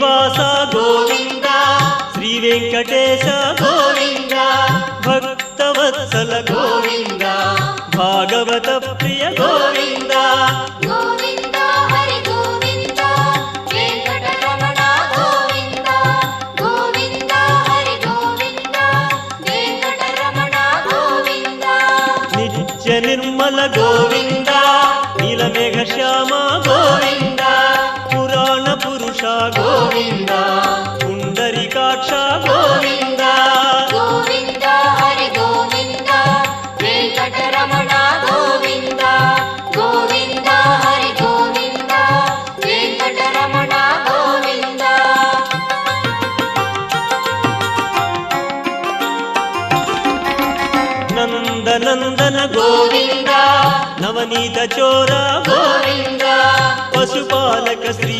శ్రీనివాస గోవింద శ్రీ వెంకటేశ గోవింద భక్తవత్సల గోవింద భాగవత ప్రియ గోవింద గోవింద హరి గోవింద వెంకటరమణ గోవింద గోవింద హరి గోవింద వెంకటరమణ గోవింద నిత్య నిర్మల గోవింద నీలమేఘ శ్యామ గోవింద పురాణ పురుష గోవింద పుండరీకాక్ష గోవింద గోవింద హరి గోవింద వెంకటరమణ గోవింద గోవింద హరి గోవింద వెంకటరమణ గోవింద నందనందన గోవింద నవనీత చోర గోవింద పశుపాలక శ్రీ